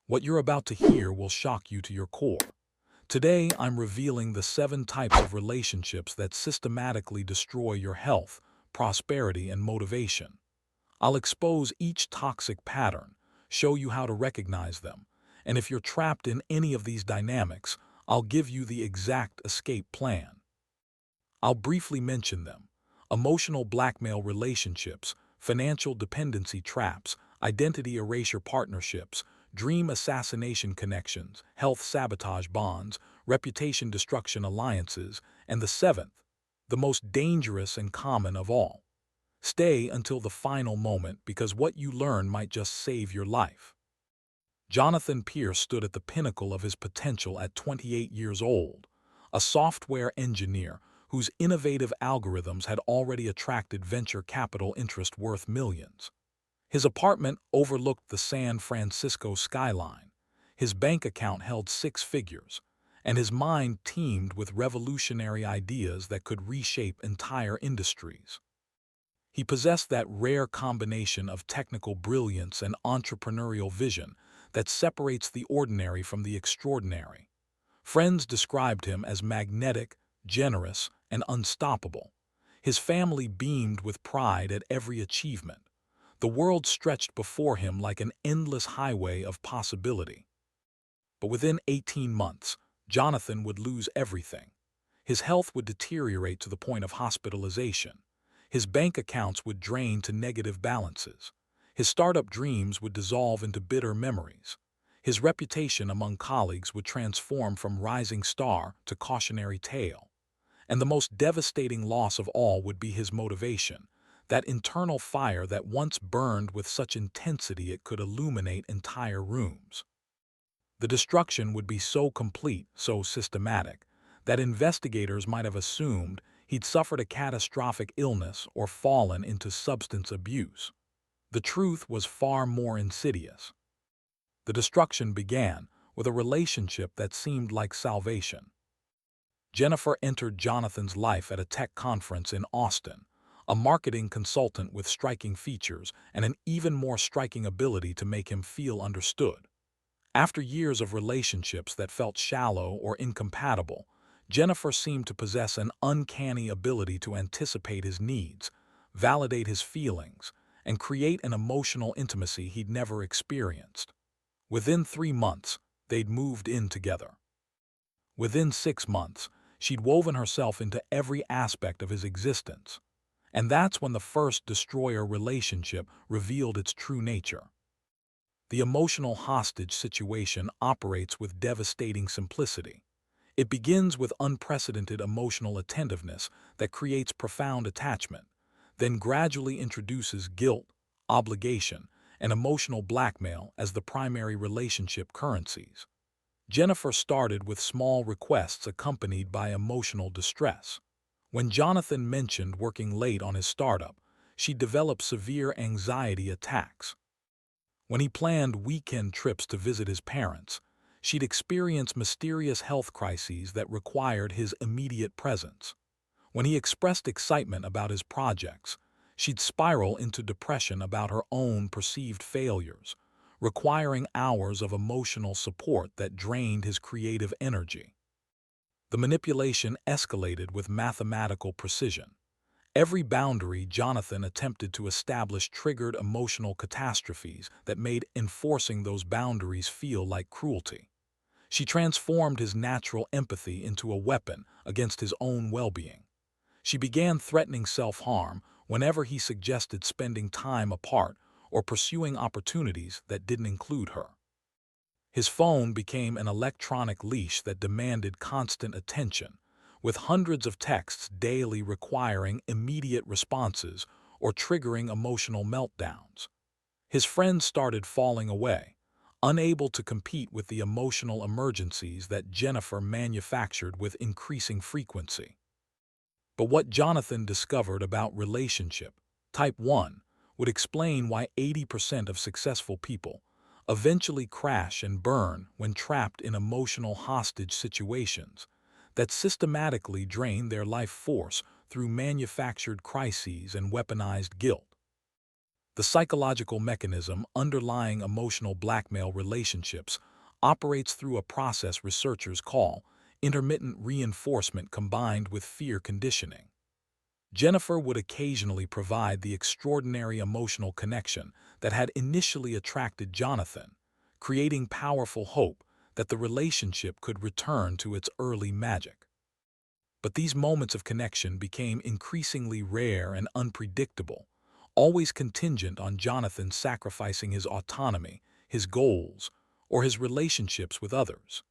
What you're about to hear will shock you to your core. Today, I'm revealing the 7 types of relationships that systematically destroy your health, prosperity, and motivation. I'll expose each toxic pattern, show you how to recognize them, and if you're trapped in any of these dynamics, I'll give you the exact escape plan. I'll briefly mention them: emotional blackmail relationships, financial dependency traps, identity erasure partnerships, dream assassination connections, health sabotage bonds, reputation destruction alliances, and the seventh, the most dangerous and common of all. Stay until the final moment because what you learn might just save your life. Jonathan Pierce stood at the pinnacle of his potential at 28 years old, a software engineer whose innovative algorithms had already attracted venture capital interest worth millions. His apartment overlooked the San Francisco skyline. His bank account held 6 figures, and his mind teemed with revolutionary ideas that could reshape entire industries. He possessed that rare combination of technical brilliance and entrepreneurial vision that separates the ordinary from the extraordinary. Friends described him as magnetic, generous, and unstoppable. His family beamed with pride at every achievement. The world stretched before him like an endless highway of possibility. But within 18 months, Jonathan would lose everything. His health would deteriorate to the point of hospitalization. His bank accounts would drain to negative balances. His startup dreams would dissolve into bitter memories. His reputation among colleagues would transform from rising star to cautionary tale. And the most devastating loss of all would be his motivation, that internal fire that once burned with such intensity it could illuminate entire rooms. The destruction would be so complete, so systematic, that investigators might have assumed he'd suffered a catastrophic illness or fallen into substance abuse. The truth was far more insidious. The destruction began with a relationship that seemed like salvation. Jennifer entered Jonathan's life at a tech conference in Austin, a marketing consultant with striking features and an even more striking ability to make him feel understood. After years of relationships that felt shallow or incompatible, Jennifer seemed to possess an uncanny ability to anticipate his needs, validate his feelings, and create an emotional intimacy he'd never experienced. Within 3 months, they'd moved in together. Within 6 months, she'd woven herself into every aspect of his existence. And that's when the first destroyer relationship revealed its true nature. The emotional hostage situation operates with devastating simplicity. It begins with unprecedented emotional attentiveness that creates profound attachment, then gradually introduces guilt, obligation, and emotional blackmail as the primary relationship currencies. Jennifer started with small requests accompanied by emotional distress. When Jonathan mentioned working late on his startup, she developed severe anxiety attacks. When he planned weekend trips to visit his parents, she'd experience mysterious health crises that required his immediate presence. When he expressed excitement about his projects, she'd spiral into depression about her own perceived failures, requiring hours of emotional support that drained his creative energy. The manipulation escalated with mathematical precision. Every boundary Jonathan attempted to establish triggered emotional catastrophes that made enforcing those boundaries feel like cruelty. She transformed his natural empathy into a weapon against his own well-being. She began threatening self-harm whenever he suggested spending time apart or pursuing opportunities that didn't include her. His phone became an electronic leash that demanded constant attention, with hundreds of texts daily requiring immediate responses or triggering emotional meltdowns. His friends started falling away, unable to compete with the emotional emergencies that Jennifer manufactured with increasing frequency. But what Jonathan discovered about relationship type 1 would explain why 80% of successful people eventually crash and burn when trapped in emotional hostage situations that systematically drain their life force through manufactured crises and weaponized guilt. The psychological mechanism underlying emotional blackmail relationships operates through a process researchers call intermittent reinforcement combined with fear conditioning. Jennifer would occasionally provide the extraordinary emotional connection that had initially attracted Jonathan, creating powerful hope that the relationship could return to its early magic. But these moments of connection became increasingly rare and unpredictable, always contingent on Jonathan sacrificing his autonomy, his goals, or his relationships with others.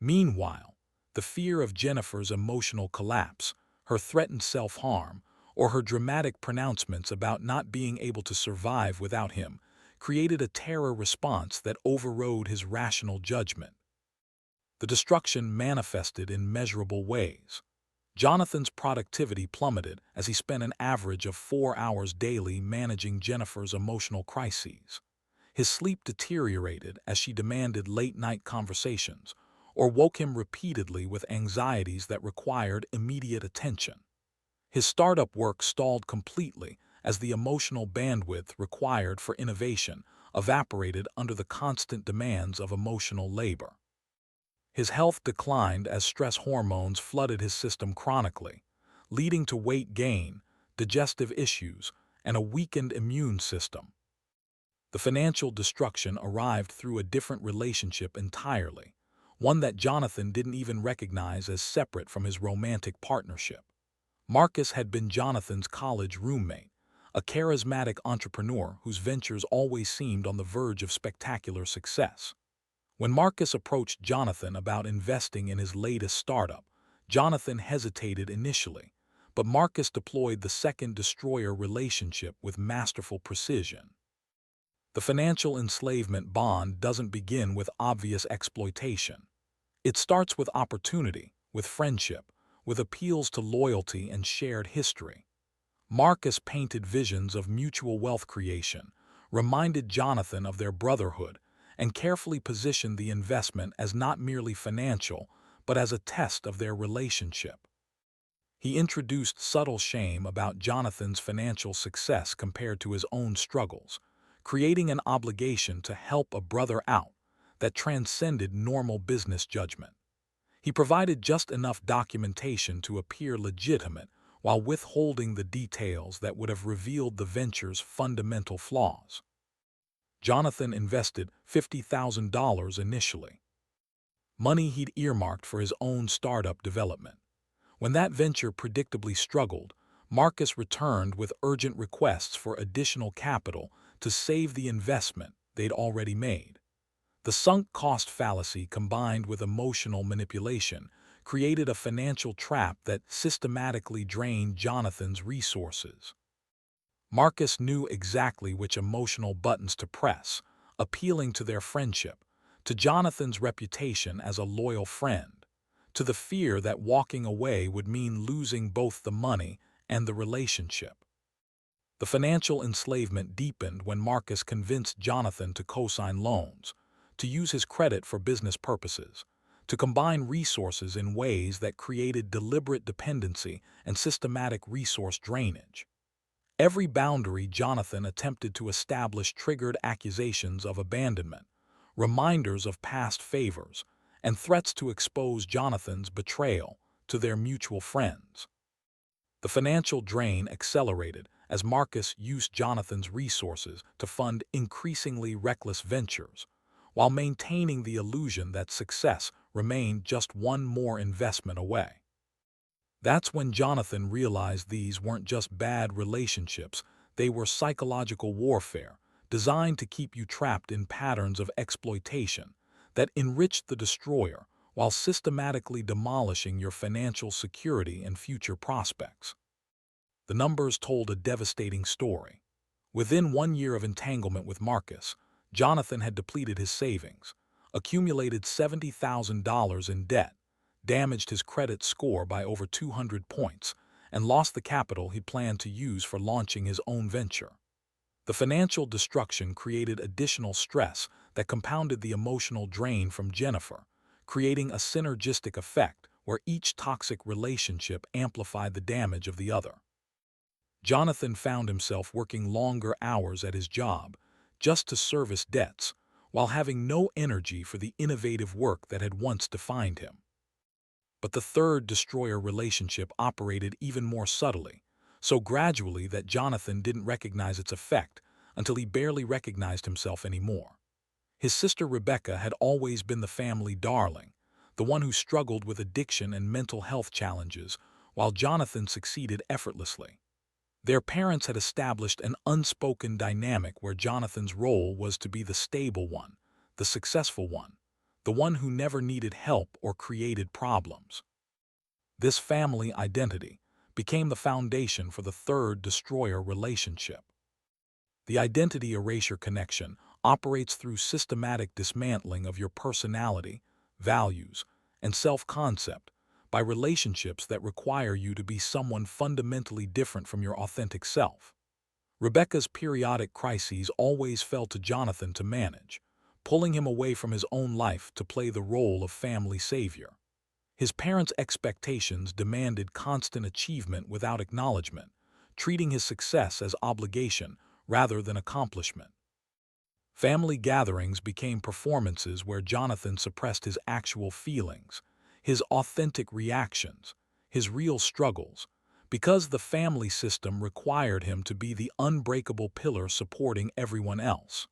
Meanwhile, the fear of Jennifer's emotional collapse, her threatened self-harm, or her dramatic pronouncements about not being able to survive without him created a terror response that overrode his rational judgment. The destruction manifested in measurable ways. Jonathan's productivity plummeted as he spent an average of 4 hours daily managing Jennifer's emotional crises. His sleep deteriorated as she demanded late-night conversations or woke him repeatedly with anxieties that required immediate attention. His startup work stalled completely as the emotional bandwidth required for innovation evaporated under the constant demands of emotional labor. His health declined as stress hormones flooded his system chronically, leading to weight gain, digestive issues, and a weakened immune system. The financial destruction arrived through a different relationship entirely, one that Jonathan didn't even recognize as separate from his romantic partnership. Marcus had been Jonathan's college roommate, a charismatic entrepreneur whose ventures always seemed on the verge of spectacular success. When Marcus approached Jonathan about investing in his latest startup, Jonathan hesitated initially, but Marcus deployed the second destroyer relationship with masterful precision. The financial enslavement bond doesn't begin with obvious exploitation. It starts with opportunity, with friendship, with appeals to loyalty and shared history. Marcus painted visions of mutual wealth creation, reminded Jonathan of their brotherhood, and carefully positioned the investment as not merely financial, but as a test of their relationship. He introduced subtle shame about Jonathan's financial success compared to his own struggles, creating an obligation to help a brother out that transcended normal business judgment. He provided just enough documentation to appear legitimate while withholding the details that would have revealed the venture's fundamental flaws. Jonathan invested $50,000 initially, money he'd earmarked for his own startup development. When that venture predictably struggled, Marcus returned with urgent requests for additional capital to save the investment they'd already made. The sunk cost fallacy combined with emotional manipulation created a financial trap that systematically drained Jonathan's resources. Marcus knew exactly which emotional buttons to press, appealing to their friendship, to Jonathan's reputation as a loyal friend, to the fear that walking away would mean losing both the money and the relationship. The financial enslavement deepened when Marcus convinced Jonathan to co-sign loans, to use his credit for business purposes, to combine resources in ways that created deliberate dependency and systematic resource drainage. Every boundary Jonathan attempted to establish triggered accusations of abandonment, reminders of past favors, and threats to expose Jonathan's betrayal to their mutual friends. The financial drain accelerated as Marcus used Jonathan's resources to fund increasingly reckless ventures, while maintaining the illusion that success remained just one more investment away. That's when Jonathan realized these weren't just bad relationships, they were psychological warfare, designed to keep you trapped in patterns of exploitation that enriched the destroyer while systematically demolishing your financial security and future prospects. The numbers told a devastating story. Within 1 year of entanglement with Marcus, Jonathan had depleted his savings, accumulated $70,000 in debt, damaged his credit score by over 200 points, and lost the capital he planned to use for launching his own venture. The financial destruction created additional stress that compounded the emotional drain from Jennifer, creating a synergistic effect where each toxic relationship amplified the damage of the other. Jonathan found himself working longer hours at his job just to service debts, while having no energy for the innovative work that had once defined him. But the third destroyer relationship operated even more subtly, so gradually that Jonathan didn't recognize its effect until he barely recognized himself anymore. His sister Rebecca had always been the family darling, the one who struggled with addiction and mental health challenges, while Jonathan succeeded effortlessly. Their parents had established an unspoken dynamic where Jonathan's role was to be the stable one, the successful one, the one who never needed help or created problems. This family identity became the foundation for the third destroyer relationship. The identity erasure connection operates through systematic dismantling of your personality, values, and self-concept by relationships that require you to be someone fundamentally different from your authentic self. Rebecca's periodic crises always fell to Jonathan to manage, pulling him away from his own life to play the role of family savior. His parents' expectations demanded constant achievement without acknowledgement, treating his success as obligation rather than accomplishment. Family gatherings became performances where Jonathan suppressed his actual feelings, his authentic reactions, his real struggles, because the family system required him to be the unbreakable pillar supporting everyone else.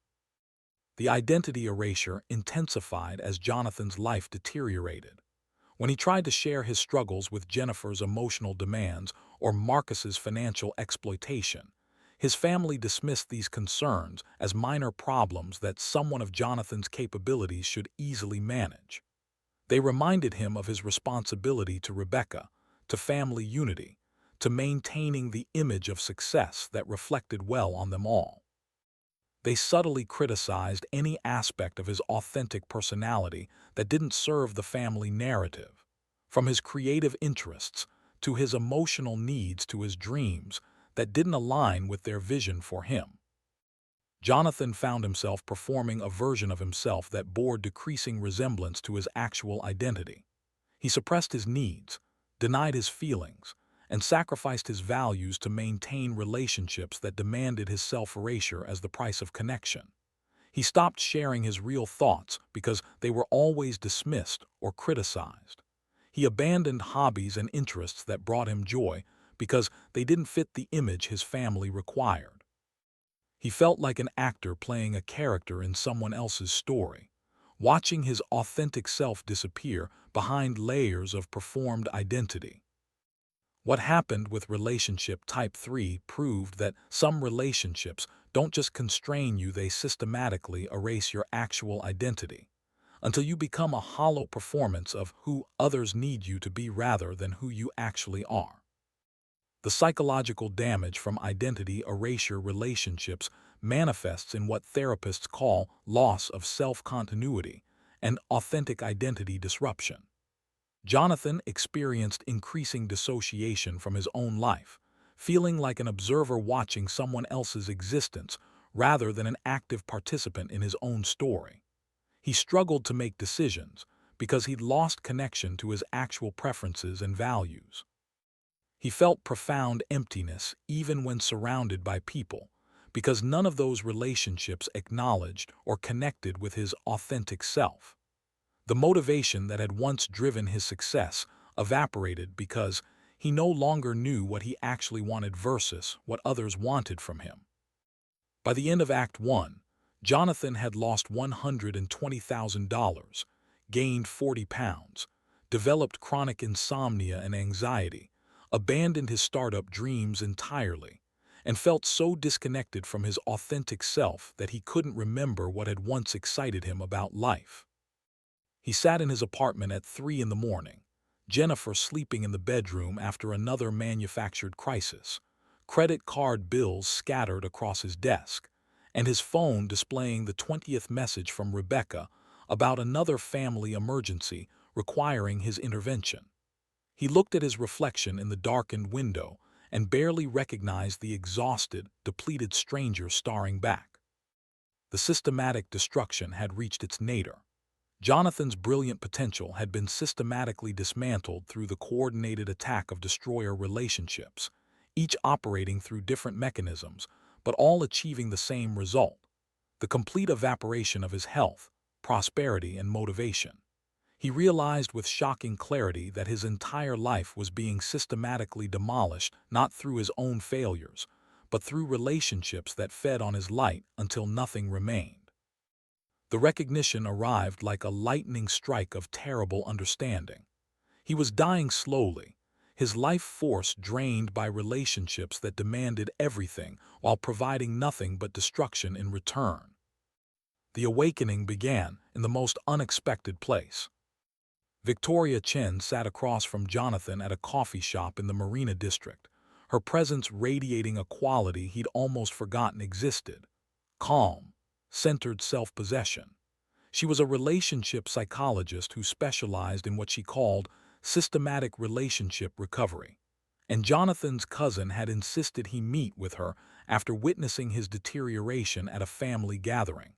The identity erasure intensified as Jonathan's life deteriorated. When he tried to share his struggles with Jennifer's emotional demands or Marcus's financial exploitation, his family dismissed these concerns as minor problems that someone of Jonathan's capabilities should easily manage. They reminded him of his responsibility to Rebecca, to family unity, to maintaining the image of success that reflected well on them all. They subtly criticized any aspect of his authentic personality that didn't serve the family narrative. From his creative interests, to his emotional needs, to his dreams that didn't align with their vision for him. Jonathan found himself performing a version of himself that bore decreasing resemblance to his actual identity. He suppressed his needs, denied his feelings, and sacrificed his values to maintain relationships that demanded his self-erasure as the price of connection. He stopped sharing his real thoughts because they were always dismissed or criticized. He abandoned hobbies and interests that brought him joy because they didn't fit the image his family required. He felt like an actor playing a character in someone else's story, watching his authentic self disappear behind layers of performed identity. What happened with relationship type 3 proved that some relationships don't just constrain you, they systematically erase your actual identity, until you become a hollow performance of who others need you to be rather than who you actually are. The psychological damage from identity erasure relationships manifests in what therapists call loss of self-continuity and authentic identity disruption. Jonathan experienced increasing dissociation from his own life, feeling like an observer watching someone else's existence rather than an active participant in his own story. He struggled to make decisions because he'd lost connection to his actual preferences and values. He felt profound emptiness even when surrounded by people, because none of those relationships acknowledged or connected with his authentic self. The motivation that had once driven his success evaporated because he no longer knew what he actually wanted versus what others wanted from him. By the end of Act 1, Jonathan had lost $120,000, gained 40 pounds, developed chronic insomnia and anxiety, abandoned his startup dreams entirely, and felt so disconnected from his authentic self that he couldn't remember what had once excited him about life. He sat in his apartment at 3 in the morning, Jennifer sleeping in the bedroom after another manufactured crisis, credit card bills scattered across his desk, and his phone displaying the 20th message from Rebecca about another family emergency requiring his intervention. He looked at his reflection in the darkened window and barely recognized the exhausted, depleted stranger staring back. The systematic destruction had reached its nadir. Jonathan's brilliant potential had been systematically dismantled through the coordinated attack of destroyer relationships, each operating through different mechanisms, but all achieving the same result: the complete evaporation of his health, prosperity, and motivation. He realized with shocking clarity that his entire life was being systematically demolished not through his own failures, but through relationships that fed on his light until nothing remained. The recognition arrived like a lightning strike of terrible understanding. He was dying slowly, his life force drained by relationships that demanded everything while providing nothing but destruction in return. The awakening began in the most unexpected place. Victoria Chen sat across from Jonathan at a coffee shop in the Marina district, her presence radiating a quality he'd almost forgotten existed: calm, centered self-possession. She was a relationship psychologist who specialized in what she called systematic relationship recovery, and Jonathan's cousin had insisted he meet with her after witnessing his deterioration at a family gathering.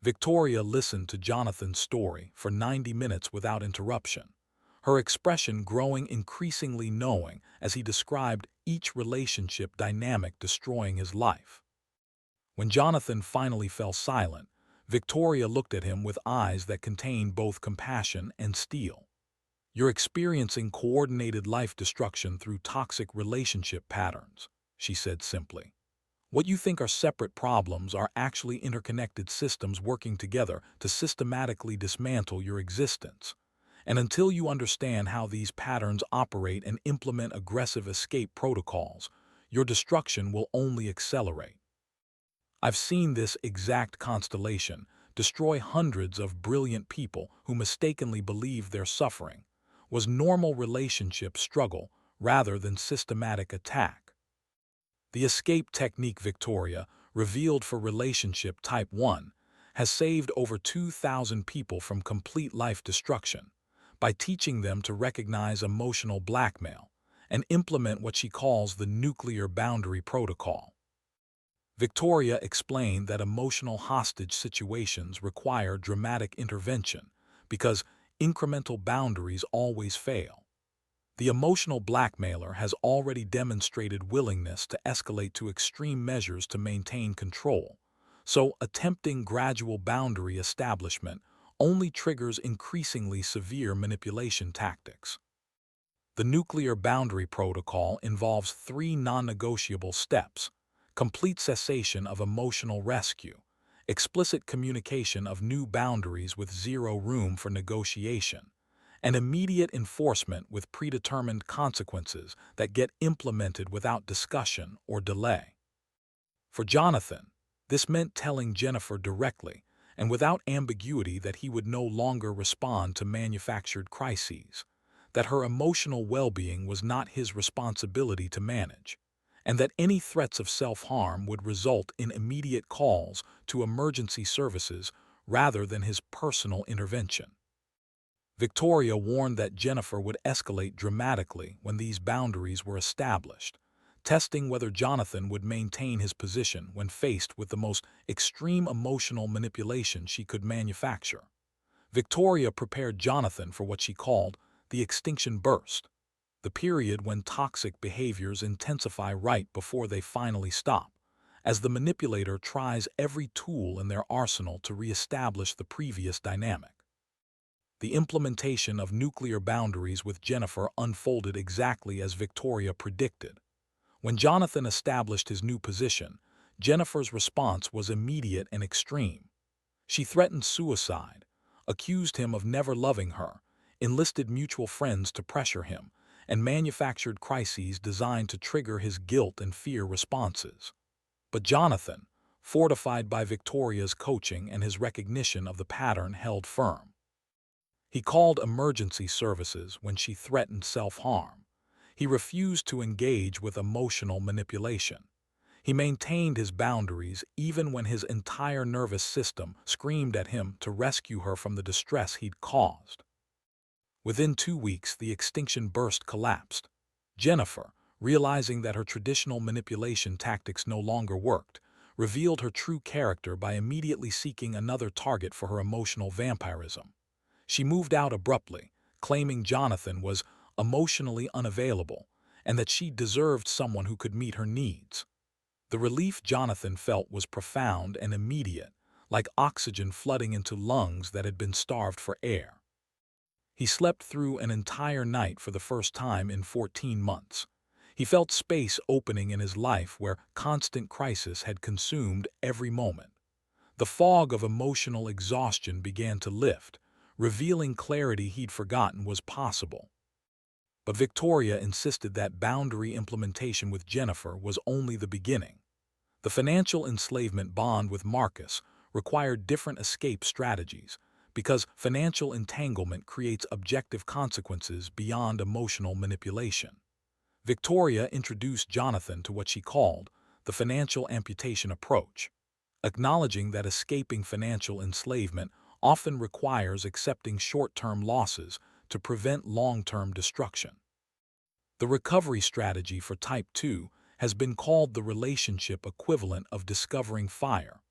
Victoria listened to Jonathan's story for 90 minutes without interruption, her expression growing increasingly knowing as he described each relationship dynamic destroying his life. When Jonathan finally fell silent, Victoria looked at him with eyes that contained both compassion and steel. "You're experiencing coordinated life destruction through toxic relationship patterns," she said simply. "What you think are separate problems are actually interconnected systems working together to systematically dismantle your existence. And until you understand how these patterns operate and implement aggressive escape protocols, your destruction will only accelerate." I've seen this exact constellation destroy hundreds of brilliant people who mistakenly believed their suffering was normal relationship struggle rather than systematic attack. The escape technique Victoria revealed for relationship type 1 has saved over 2,000 people from complete life destruction by teaching them to recognize emotional blackmail and implement what she calls the nuclear boundary protocol. Victoria explained that emotional hostage situations require dramatic intervention because incremental boundaries always fail. The emotional blackmailer has already demonstrated willingness to escalate to extreme measures to maintain control, so attempting gradual boundary establishment only triggers increasingly severe manipulation tactics. The nuclear boundary protocol involves 3 non-negotiable steps: complete cessation of emotional rescue, explicit communication of new boundaries with zero room for negotiation, and immediate enforcement with predetermined consequences that get implemented without discussion or delay. For Jonathan, this meant telling Jennifer directly and without ambiguity that he would no longer respond to manufactured crises, that her emotional well-being was not his responsibility to manage, and that any threats of self-harm would result in immediate calls to emergency services rather than his personal intervention. Victoria warned that Jennifer would escalate dramatically when these boundaries were established, testing whether Jonathan would maintain his position when faced with the most extreme emotional manipulation she could manufacture. Victoria prepared Jonathan for what she called the extinction burst, the period when toxic behaviors intensify right before they finally stop, as the manipulator tries every tool in their arsenal to reestablish the previous dynamic. The implementation of nuclear boundaries with Jennifer unfolded exactly as Victoria predicted. When Jonathan established his new position, Jennifer's response was immediate and extreme. She threatened suicide, accused him of never loving her, enlisted mutual friends to pressure him, and manufactured crises designed to trigger his guilt and fear responses. But Jonathan, fortified by Victoria's coaching and his recognition of the pattern, held firm. He called emergency services when she threatened self-harm. He refused to engage with emotional manipulation. He maintained his boundaries even when his entire nervous system screamed at him to rescue her from the distress he'd caused. Within 2 weeks, the extinction burst collapsed. Jennifer, realizing that her traditional manipulation tactics no longer worked, revealed her true character by immediately seeking another target for her emotional vampirism. She moved out abruptly, claiming Jonathan was emotionally unavailable, and that she deserved someone who could meet her needs. The relief Jonathan felt was profound and immediate, like oxygen flooding into lungs that had been starved for air. He slept through an entire night for the first time in 14 months. He felt space opening in his life where constant crisis had consumed every moment. The fog of emotional exhaustion began to lift, revealing clarity he'd forgotten was possible. But Victoria insisted that boundary implementation with Jennifer was only the beginning. The financial enslavement bond with Marcus required different escape strategies because financial entanglement creates objective consequences beyond emotional manipulation. Victoria introduced Jonathan to what she called the financial amputation approach, acknowledging that escaping financial enslavement often requires accepting short-term losses to prevent long-term destruction. The recovery strategy for Type 2 has been called the relationship equivalent of discovering fire,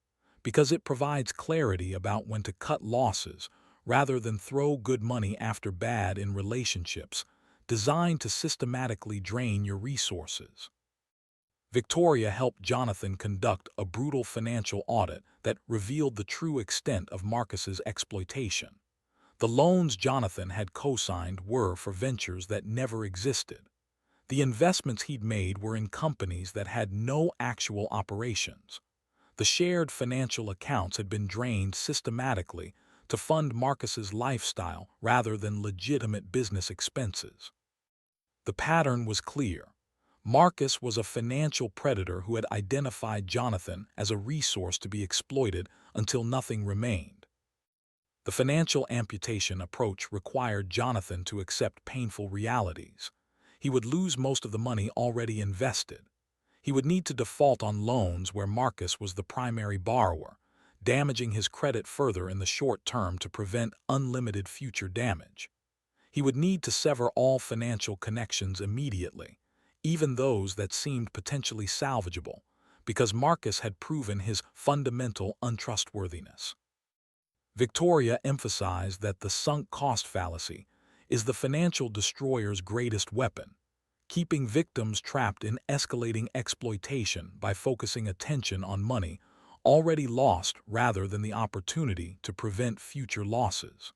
because it provides clarity about when to cut losses rather than throw good money after bad in relationships, designed to systematically drain your resources. Victoria helped Jonathan conduct a brutal financial audit that revealed the true extent of Marcus's exploitation. The loans Jonathan had co-signed were for ventures that never existed. The investments he'd made were in companies that had no actual operations. The shared financial accounts had been drained systematically to fund Marcus's lifestyle rather than legitimate business expenses. The pattern was clear. Marcus was a financial predator who had identified Jonathan as a resource to be exploited until nothing remained. The financial amputation approach required Jonathan to accept painful realities. He would lose most of the money already invested. He would need to default on loans where Marcus was the primary borrower, damaging his credit further in the short term to prevent unlimited future damage. He would need to sever all financial connections immediately, even those that seemed potentially salvageable, because Marcus had proven his fundamental untrustworthiness. Victoria emphasized that the sunk cost fallacy is the financial destroyer's greatest weapon, keeping victims trapped in escalating exploitation by focusing attention on money already lost rather than the opportunity to prevent future losses.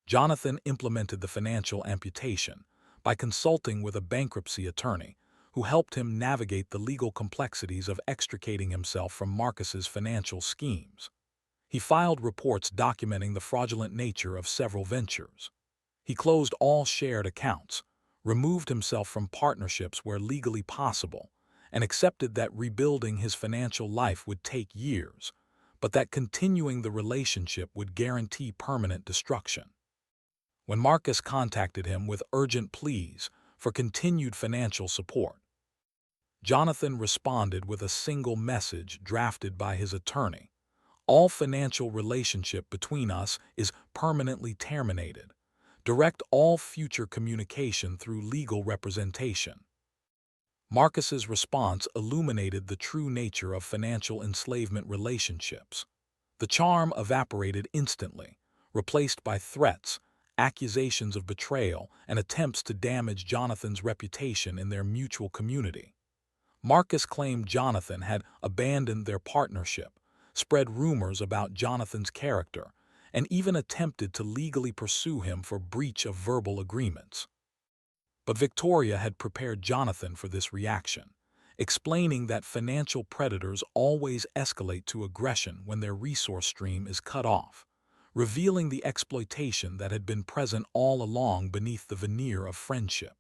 Jonathan implemented the financial amputation by consulting with a bankruptcy attorney who helped him navigate the legal complexities of extricating himself from Marcus's financial schemes. He filed reports documenting the fraudulent nature of several ventures. He closed all shared accounts, removed himself from partnerships where legally possible, and accepted that rebuilding his financial life would take years, but that continuing the relationship would guarantee permanent destruction. When Marcus contacted him with urgent pleas for continued financial support, Jonathan responded with a single message drafted by his attorney. All financial relationship between us is permanently terminated. Direct all future communication through legal representation. Marcus's response illuminated the true nature of financial enslavement relationships. The charm evaporated instantly, replaced by threats, accusations of betrayal, and attempts to damage Jonathan's reputation in their mutual community. Marcus claimed Jonathan had abandoned their partnership, spread rumors about Jonathan's character, and even attempted to legally pursue him for breach of verbal agreements. But Victoria had prepared Jonathan for this reaction, explaining that financial predators always escalate to aggression when their resource stream is cut off, revealing the exploitation that had been present all along beneath the veneer of friendship.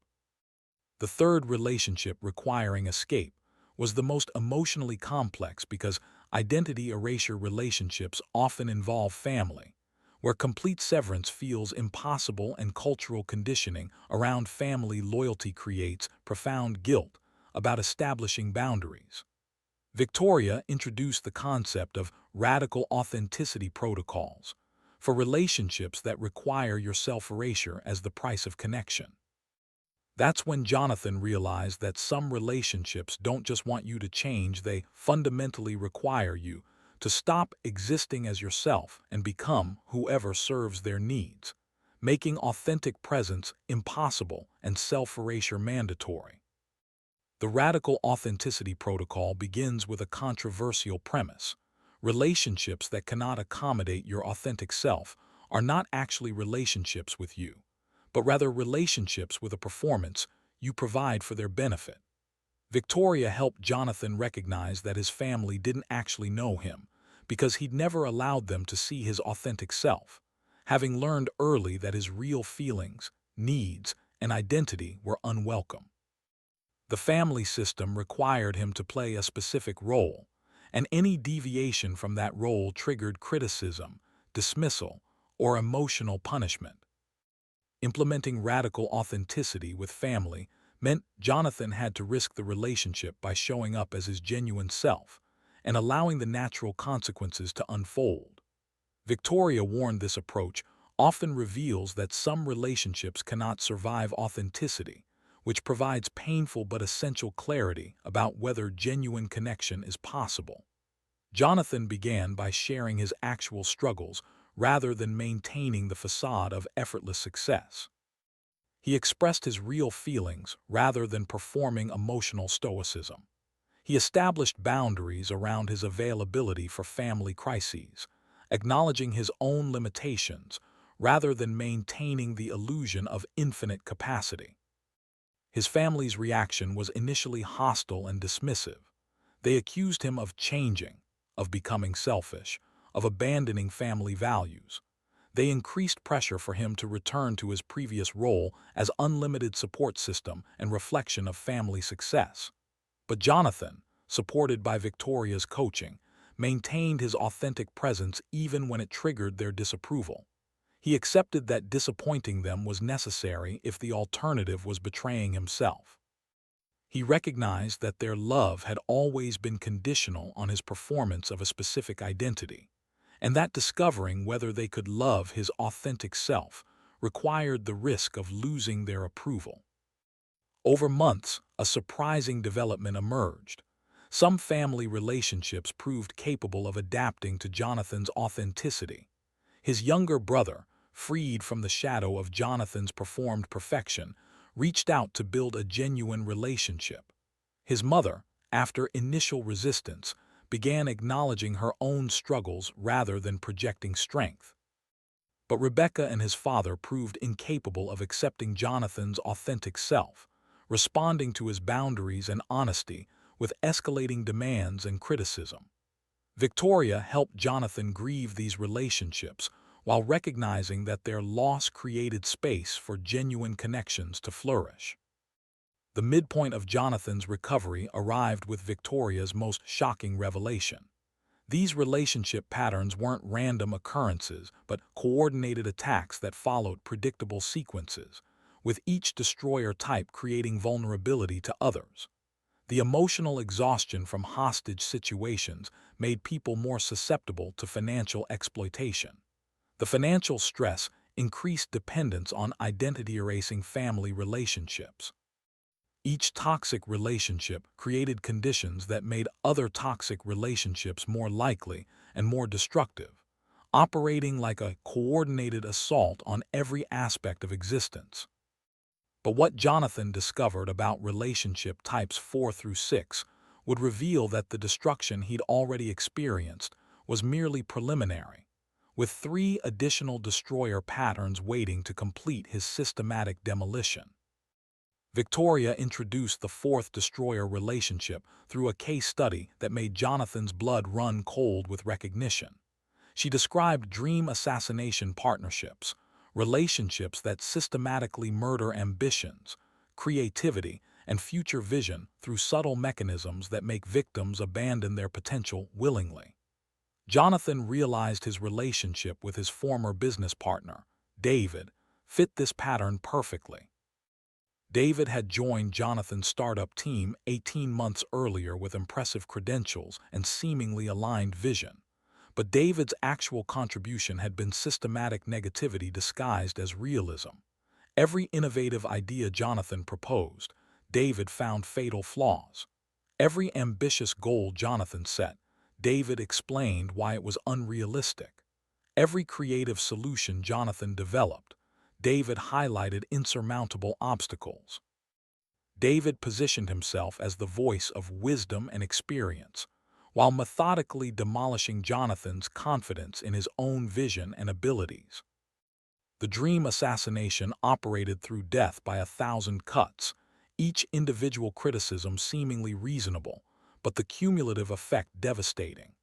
The third relationship requiring escape was the most emotionally complex because identity erasure relationships often involve family, where complete severance feels impossible and cultural conditioning around family loyalty creates profound guilt about establishing boundaries. Victoria introduced the concept of radical authenticity protocols for relationships that require your self-erasure as the price of connection. That's when Jonathan realized that some relationships don't just want you to change, they fundamentally require you to stop existing as yourself and become whoever serves their needs, making authentic presence impossible and self-erasure mandatory. The radical authenticity protocol begins with a controversial premise. Relationships that cannot accommodate your authentic self are not actually relationships with you, but rather relationships with a performance you provide for their benefit. Victoria helped Jonathan recognize that his family didn't actually know him because he'd never allowed them to see his authentic self, having learned early that his real feelings, needs, and identity were unwelcome. The family system required him to play a specific role, and any deviation from that role triggered criticism, dismissal, or emotional punishment. Implementing radical authenticity with family meant Jonathan had to risk the relationship by showing up as his genuine self and allowing the natural consequences to unfold. Victoria warned this approach often reveals that some relationships cannot survive authenticity, which provides painful but essential clarity about whether genuine connection is possible. Jonathan began by sharing his actual struggles rather than maintaining the facade of effortless success. He expressed his real feelings rather than performing emotional stoicism. He established boundaries around his availability for family crises, acknowledging his own limitations rather than maintaining the illusion of infinite capacity. His family's reaction was initially hostile and dismissive. They accused him of changing, of becoming selfish, of abandoning family values. They increased pressure for him to return to his previous role as unlimited support system and reflection of family success. But Jonathan, supported by Victoria's coaching, maintained his authentic presence even when it triggered their disapproval. He accepted that disappointing them was necessary if the alternative was betraying himself. He recognized that their love had always been conditional on his performance of a specific identity, and that discovering whether they could love his authentic self required the risk of losing their approval. Over months, a surprising development emerged. Some family relationships proved capable of adapting to Jonathan's authenticity. His younger brother, freed from the shadow of Jonathan's performed perfection, reached out to build a genuine relationship. His mother, after initial resistance, began acknowledging her own struggles rather than projecting strength. But Rebecca and his father proved incapable of accepting Jonathan's authentic self, responding to his boundaries and honesty with escalating demands and criticism. Victoria helped Jonathan grieve these relationships while recognizing that their loss created space for genuine connections to flourish. The midpoint of Jonathan's recovery arrived with Victoria's most shocking revelation. These relationship patterns weren't random occurrences, but coordinated attacks that followed predictable sequences, with each destroyer type creating vulnerability to others. The emotional exhaustion from hostage situations made people more susceptible to financial exploitation. The financial stress increased dependence on identity-erasing family relationships. Each toxic relationship created conditions that made other toxic relationships more likely and more destructive, operating like a coordinated assault on every aspect of existence. But what Jonathan discovered about relationship types 4 through 6 would reveal that the destruction he'd already experienced was merely preliminary, with 3 additional destroyer patterns waiting to complete his systematic demolition. Victoria introduced the 4th destroyer relationship through a case study that made Jonathan's blood run cold with recognition. She described dream assassination partnerships, relationships that systematically murder ambitions, creativity, and future vision through subtle mechanisms that make victims abandon their potential willingly. Jonathan realized his relationship with his former business partner, David, fit this pattern perfectly. David had joined Jonathan's startup team 18 months earlier with impressive credentials and seemingly aligned vision. But David's actual contribution had been systematic negativity disguised as realism. Every innovative idea Jonathan proposed, David found fatal flaws. Every ambitious goal Jonathan set, David explained why it was unrealistic. Every creative solution Jonathan developed, David highlighted insurmountable obstacles. David positioned himself as the voice of wisdom and experience, while methodically demolishing Jonathan's confidence in his own vision and abilities. The dream assassination operated through death by 1,000 cuts, each individual criticism seemingly reasonable, but the cumulative effect devastating.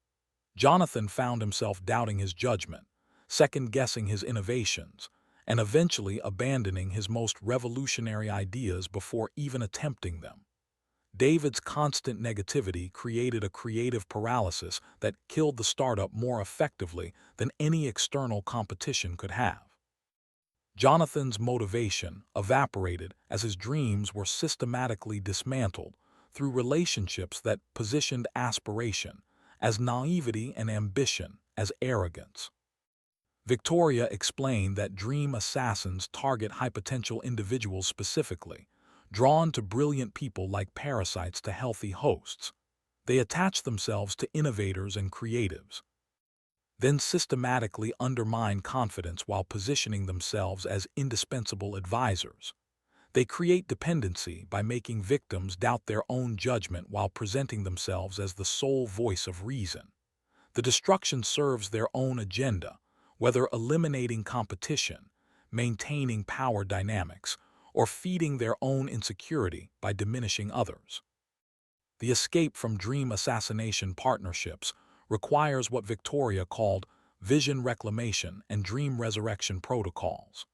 Jonathan found himself doubting his judgment, second-guessing his innovations, and eventually abandoning his most revolutionary ideas before even attempting them. David's constant negativity created a creative paralysis that killed the startup more effectively than any external competition could have. Jonathan's motivation evaporated as his dreams were systematically dismantled through relationships that positioned aspiration as naivety and ambition as arrogance. Victoria explained that dream assassins target hypotential individuals specifically, drawn to brilliant people like parasites to healthy hosts. They attach themselves to innovators and creatives, then systematically undermine confidence while positioning themselves as indispensable advisors. They create dependency by making victims doubt their own judgment while presenting themselves as the sole voice of reason. The destruction serves their own agenda, whether eliminating competition, maintaining power dynamics, or feeding their own insecurity by diminishing others. The escape from dream assassination partnerships requires what Victoria called vision reclamation and dream resurrection protocols.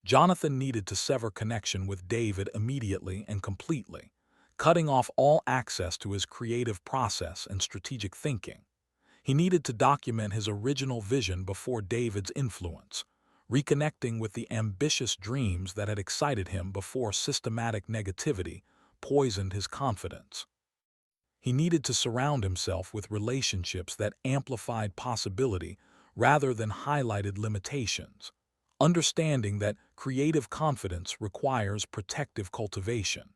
Jonathan needed to sever connection with David immediately and completely, cutting off all access to his creative process and strategic thinking. He needed to document his original vision before David's influence, reconnecting with the ambitious dreams that had excited him before systematic negativity poisoned his confidence. He needed to surround himself with relationships that amplified possibility rather than highlighted limitations, understanding that creative confidence requires protective cultivation.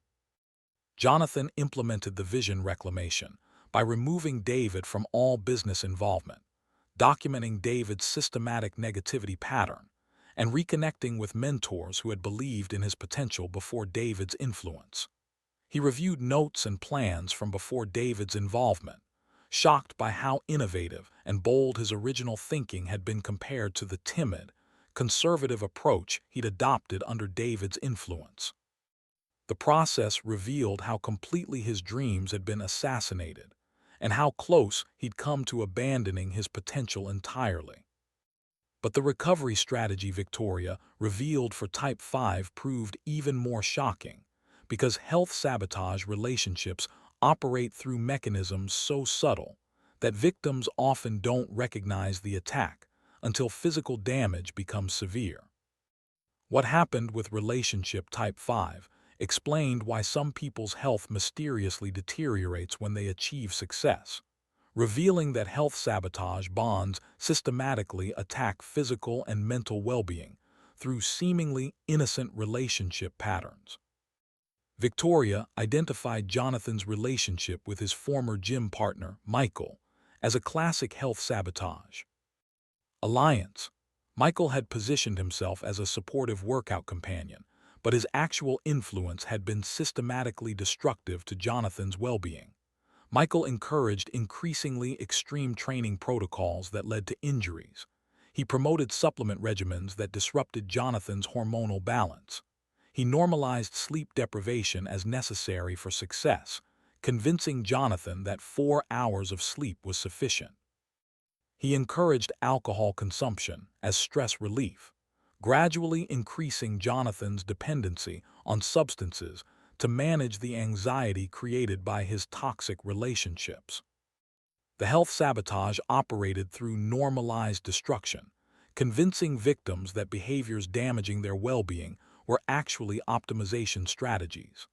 Jonathan implemented the vision reclamation by removing David from all business involvement, documenting David's systematic negativity pattern, and reconnecting with mentors who had believed in his potential before David's influence. He reviewed notes and plans from before David's involvement, shocked by how innovative and bold his original thinking had been compared to the timid, conservative approach he'd adopted under David's influence. The process revealed how completely his dreams had been assassinated, and how close he'd come to abandoning his potential entirely. But the recovery strategy Victoria revealed for Type 5 proved even more shocking, because health sabotage relationships operate through mechanisms so subtle that victims often don't recognize the attack until physical damage becomes severe. What happened with relationship Type 5 explained why some people's health mysteriously deteriorates when they achieve success, revealing that health sabotage bonds systematically attack physical and mental well-being through seemingly innocent relationship patterns. Victoria identified Jonathan's relationship with his former gym partner, Michael, as a classic health sabotage. Alliance. Michael had positioned himself as a supportive workout companion, but his actual influence had been systematically destructive to Jonathan's well-being. Michael encouraged increasingly extreme training protocols that led to injuries. He promoted supplement regimens that disrupted Jonathan's hormonal balance. He normalized sleep deprivation as necessary for success, convincing Jonathan that 4 hours of sleep was sufficient. He encouraged alcohol consumption as stress relief, gradually increasing Jonathan's dependency on substances to manage the anxiety created by his toxic relationships. The health sabotage operated through normalized destruction, convincing victims that behaviors damaging their well-being were actually optimization strategies.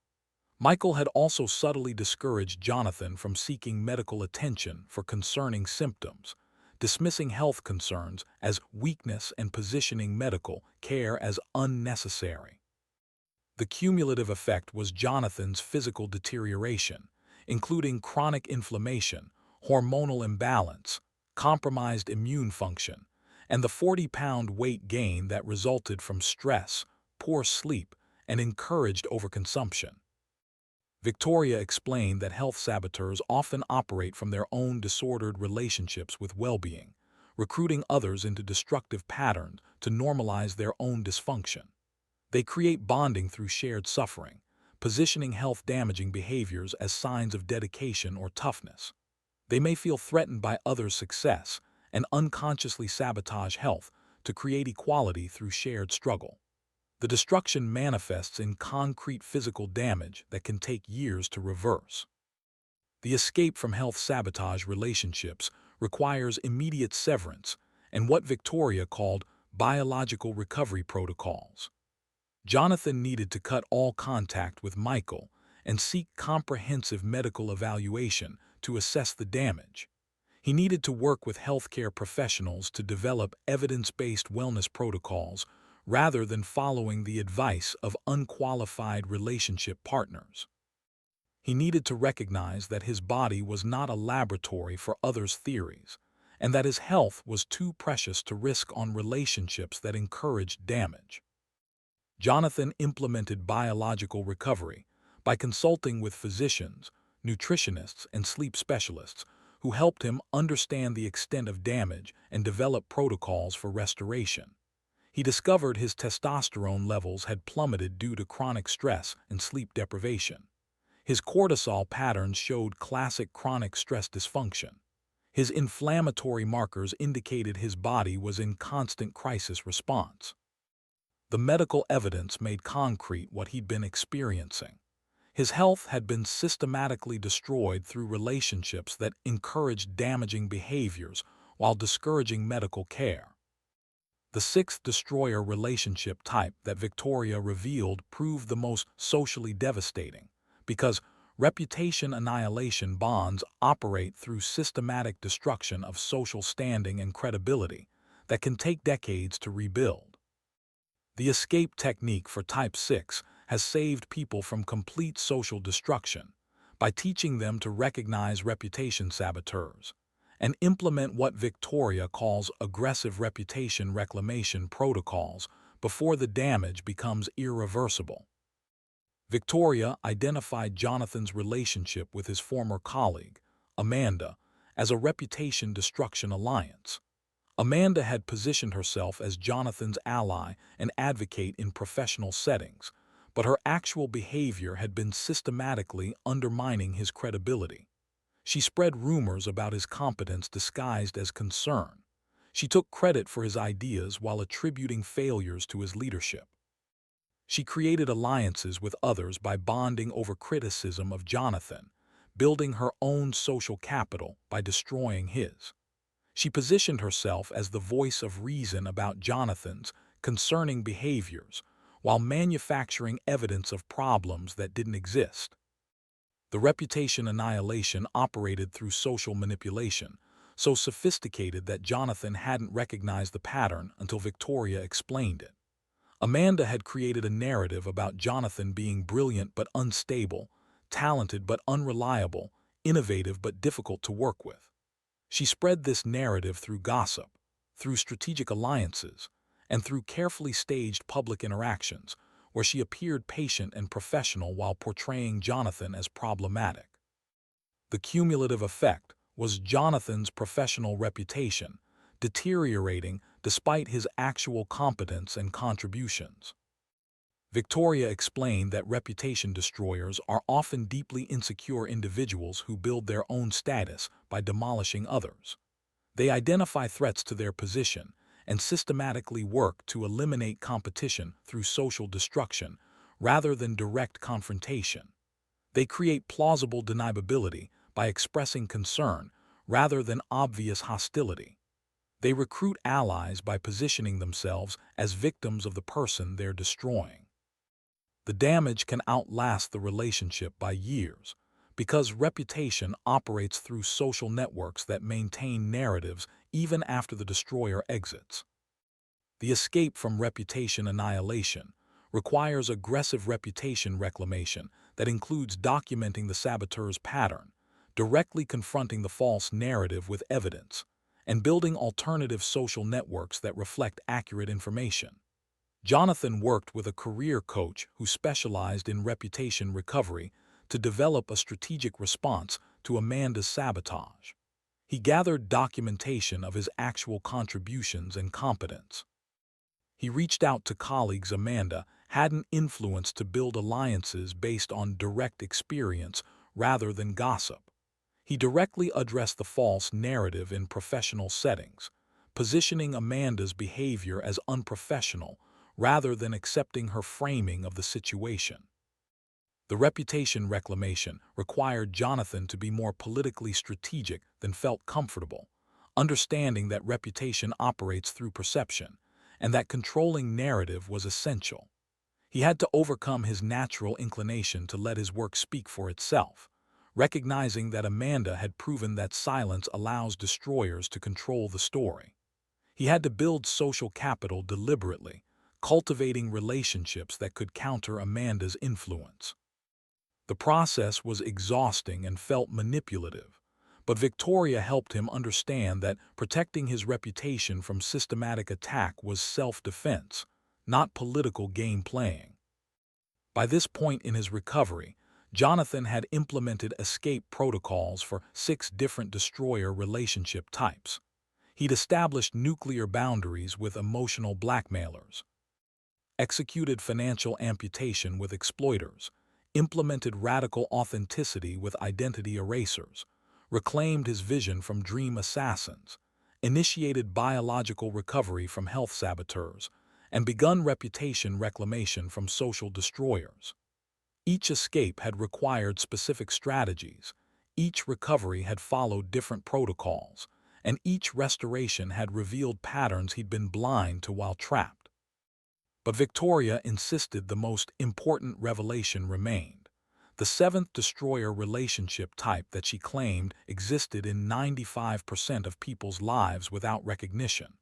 Michael had also subtly discouraged Jonathan from seeking medical attention for concerning symptoms, dismissing health concerns as weakness and positioning medical care as unnecessary. The cumulative effect was Jonathan's physical deterioration, including chronic inflammation, hormonal imbalance, compromised immune function, and the 40-pound weight gain that resulted from stress, poor sleep, and encouraged overconsumption. Victoria explained that health saboteurs often operate from their own disordered relationships with well-being, recruiting others into destructive patterns to normalize their own dysfunction. They create bonding through shared suffering, positioning health-damaging behaviors as signs of dedication or toughness. They may feel threatened by others' success and unconsciously sabotage health to create equality through shared struggle. The destruction manifests in concrete physical damage that can take years to reverse. The escape from health sabotage relationships requires immediate severance and what Victoria called biological recovery protocols. Jonathan needed to cut all contact with Michael and seek comprehensive medical evaluation to assess the damage. He needed to work with healthcare professionals to develop evidence-based wellness protocols rather than following the advice of unqualified relationship partners. He needed to recognize that his body was not a laboratory for others' theories, and that his health was too precious to risk on relationships that encouraged damage. Jonathan implemented biological recovery by consulting with physicians, nutritionists, and sleep specialists who helped him understand the extent of damage and develop protocols for restoration. He discovered his testosterone levels had plummeted due to chronic stress and sleep deprivation. His cortisol patterns showed classic chronic stress dysfunction. His inflammatory markers indicated his body was in constant crisis response. The medical evidence made concrete what he'd been experiencing. His health had been systematically destroyed through relationships that encouraged damaging behaviors while discouraging medical care. The sixth destroyer relationship type that Victoria revealed proved the most socially devastating because reputation annihilation bonds operate through systematic destruction of social standing and credibility that can take decades to rebuild. The escape technique for Type 6 has saved people from complete social destruction by teaching them to recognize reputation saboteurs and implement what Victoria calls aggressive reputation reclamation protocols before the damage becomes irreversible. Victoria identified Jonathan's relationship with his former colleague, Amanda, as a reputation destruction alliance. Amanda had positioned herself as Jonathan's ally and advocate in professional settings, but her actual behavior had been systematically undermining his credibility. She spread rumors about his competence disguised as concern. She took credit for his ideas while attributing failures to his leadership. She created alliances with others by bonding over criticism of Jonathan, building her own social capital by destroying his. She positioned herself as the voice of reason about Jonathan's concerning behaviors, while manufacturing evidence of problems that didn't exist. The reputation annihilation operated through social manipulation, so sophisticated that Jonathan hadn't recognized the pattern until Victoria explained it. Amanda had created a narrative about Jonathan being brilliant but unstable, talented but unreliable, innovative but difficult to work with. She spread this narrative through gossip, through strategic alliances, and through carefully staged public interactions, where she appeared patient and professional while portraying Jonathan as problematic. The cumulative effect was Jonathan's professional reputation deteriorating despite his actual competence and contributions. Victoria explained that reputation destroyers are often deeply insecure individuals who build their own status by demolishing others. They identify threats to their position and systematically work to eliminate competition through social destruction rather than direct confrontation. They create plausible deniability by expressing concern rather than obvious hostility. They recruit allies by positioning themselves as victims of the person they're destroying. The damage can outlast the relationship by years because reputation operates through social networks that maintain narratives even after the destroyer exits. The escape from reputation annihilation requires aggressive reputation reclamation that includes documenting the saboteur's pattern, directly confronting the false narrative with evidence, and building alternative social networks that reflect accurate information. Jonathan worked with a career coach who specialized in reputation recovery to develop a strategic response to Amanda's sabotage. He gathered documentation of his actual contributions and competence. He reached out to colleagues Amanda hadn't influenced to build alliances based on direct experience rather than gossip. He directly addressed the false narrative in professional settings, positioning Amanda's behavior as unprofessional rather than accepting her framing of the situation. The reputation reclamation required Jonathan to be more politically strategic than felt comfortable, understanding that reputation operates through perception, and that controlling narrative was essential. He had to overcome his natural inclination to let his work speak for itself, recognizing that Amanda had proven that silence allows destroyers to control the story. He had to build social capital deliberately, cultivating relationships that could counter Amanda's influence. The process was exhausting and felt manipulative, but Victoria helped him understand that protecting his reputation from systematic attack was self-defense, not political game playing. By this point in his recovery, Jonathan had implemented escape protocols for 6 different destroyer relationship types. He'd established nuclear boundaries with emotional blackmailers, executed financial amputation with exploiters, implemented radical authenticity with identity erasers, reclaimed his vision from dream assassins, initiated biological recovery from health saboteurs, and begun reputation reclamation from social destroyers. Each escape had required specific strategies, each recovery had followed different protocols, and each restoration had revealed patterns he'd been blind to while trapped. But Victoria insisted the most important revelation remained: the 7th destroyer relationship type that she claimed existed in 95% of people's lives without recognition,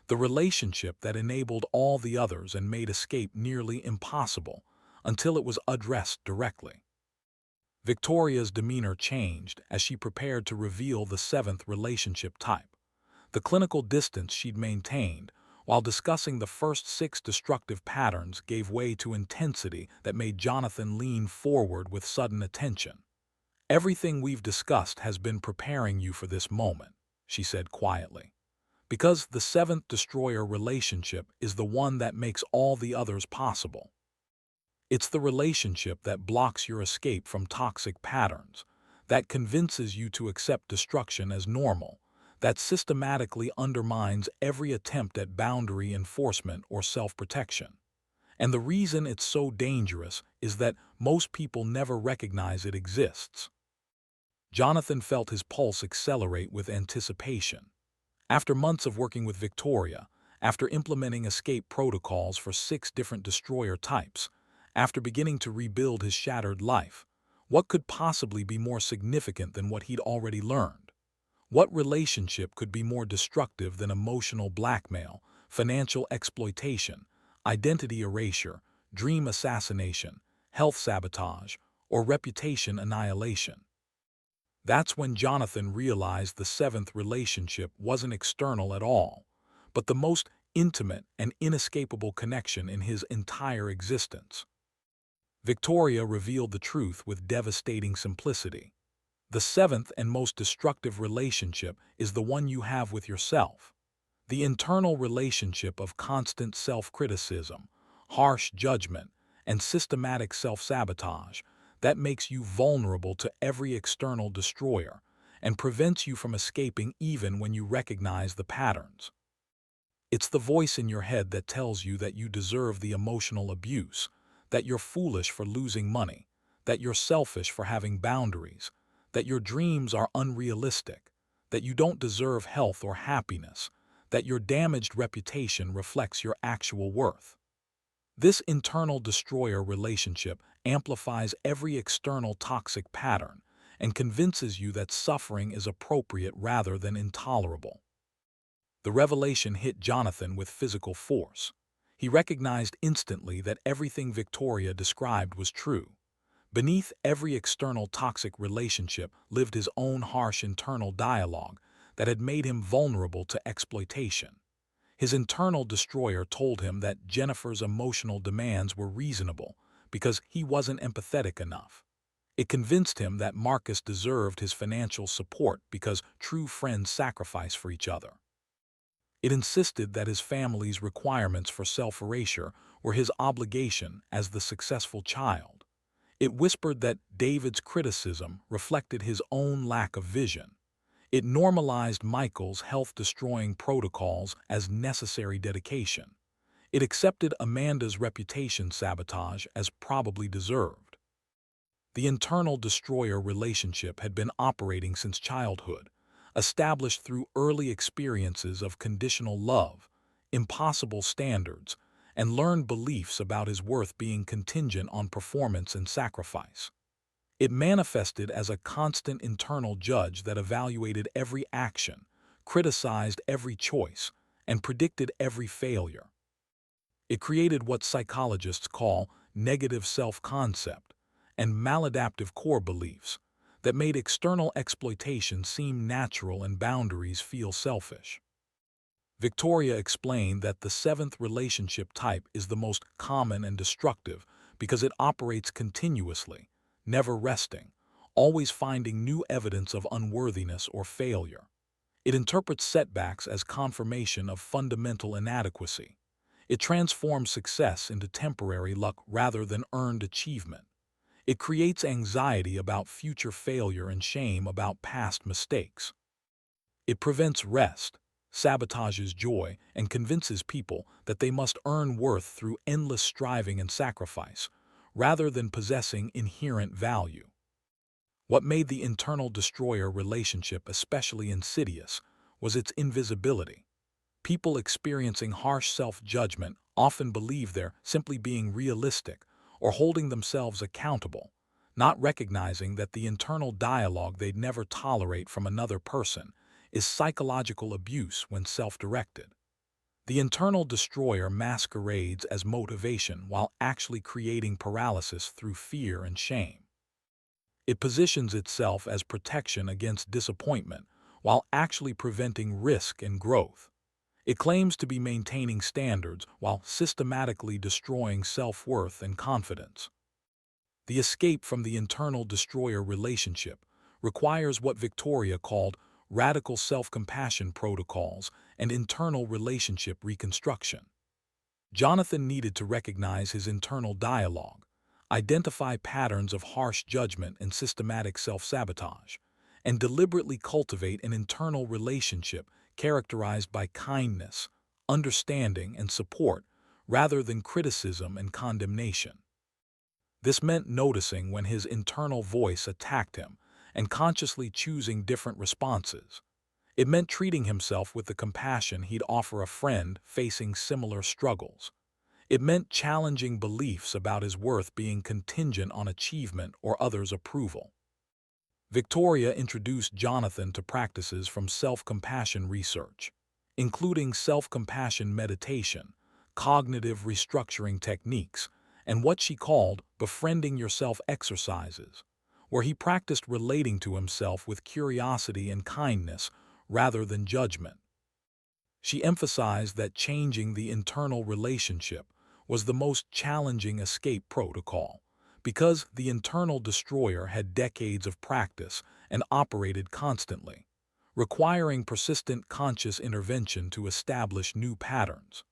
the relationship that enabled all the others and made escape nearly impossible until it was addressed directly. Victoria's demeanor changed as she prepared to reveal the 7th relationship type. The clinical distance she'd maintained while discussing the first 6 destructive patterns gave way to intensity that made Jonathan lean forward with sudden attention. "Everything we've discussed has been preparing you for this moment," she said quietly. "Because the 7th destroyer relationship is the one that makes all the others possible. It's the relationship that blocks your escape from toxic patterns, that convinces you to accept destruction as normal, that systematically undermines every attempt at boundary enforcement or self-protection. And the reason it's so dangerous is that most people never recognize it exists." Jonathan felt his pulse accelerate with anticipation. After months of working with Victoria, after implementing escape protocols for 6 different destroyer types, after beginning to rebuild his shattered life, what could possibly be more significant than what he'd already learned? What relationship could be more destructive than emotional blackmail, financial exploitation, identity erasure, dream assassination, health sabotage, or reputation annihilation? That's when Jonathan realized the 7th relationship wasn't external at all, but the most intimate and inescapable connection in his entire existence. Victoria revealed the truth with devastating simplicity. The 7th and most destructive relationship is the one you have with yourself. The internal relationship of constant self-criticism, harsh judgment, and systematic self-sabotage that makes you vulnerable to every external destroyer and prevents you from escaping even when you recognize the patterns. It's the voice in your head that tells you that you deserve the emotional abuse, that you're foolish for losing money, that you're selfish for having boundaries, that your dreams are unrealistic, that you don't deserve health or happiness, that your damaged reputation reflects your actual worth. This internal destroyer relationship amplifies every external toxic pattern and convinces you that suffering is appropriate rather than intolerable. The revelation hit Jonathan with physical force. He recognized instantly that everything Victoria described was true. Beneath every external toxic relationship lived his own harsh internal dialogue that had made him vulnerable to exploitation. His internal destroyer told him that Jennifer's emotional demands were reasonable because he wasn't empathetic enough. It convinced him that Marcus deserved his financial support because true friends sacrifice for each other. It insisted that his family's requirements for self-erasure were his obligation as the successful child. It whispered that David's criticism reflected his own lack of vision. It normalized Michael's health-destroying protocols as necessary dedication. It accepted Amanda's reputation sabotage as probably deserved. The internal destroyer relationship had been operating since childhood, established through early experiences of conditional love, impossible standards, and learned beliefs about his worth being contingent on performance and sacrifice. It manifested as a constant internal judge that evaluated every action, criticized every choice, and predicted every failure. It created what psychologists call negative self-concept and maladaptive core beliefs that made external exploitation seem natural and boundaries feel selfish. Victoria explained that the seventh relationship type is the most common and destructive because it operates continuously, never resting, always finding new evidence of unworthiness or failure. It interprets setbacks as confirmation of fundamental inadequacy. It transforms success into temporary luck rather than earned achievement. It creates anxiety about future failure and shame about past mistakes. It prevents rest, sabotages joy, and convinces people that they must earn worth through endless striving and sacrifice, rather than possessing inherent value. What made the internal destroyer relationship especially insidious was its invisibility. People experiencing harsh self-judgment often believe they're simply being realistic or holding themselves accountable, not recognizing that the internal dialogue they'd never tolerate from another person is psychological abuse when self-directed. The internal destroyer masquerades as motivation while actually creating paralysis through fear and shame. It positions itself as protection against disappointment while actually preventing risk and growth. It claims to be maintaining standards while systematically destroying self-worth and confidence. The escape from the internal destroyer relationship requires what Victoria called radical self-compassion protocols and internal relationship reconstruction. Jonathan needed to recognize his internal dialogue, identify patterns of harsh judgment and systematic self-sabotage, and deliberately cultivate an internal relationship characterized by kindness, understanding, and support, rather than criticism and condemnation. This meant noticing when his internal voice attacked him and consciously choosing different responses. It meant treating himself with the compassion he'd offer a friend facing similar struggles. It meant challenging beliefs about his worth being contingent on achievement or others' approval. Victoria introduced Jonathan to practices from self-compassion research, including self-compassion meditation, cognitive restructuring techniques, and what she called befriending yourself exercises, where he practiced relating to himself with curiosity and kindness rather than judgment. She emphasized that changing the internal relationship was the most challenging escape protocol, because the internal destroyer had decades of practice and operated constantly, requiring persistent conscious intervention to establish new patterns.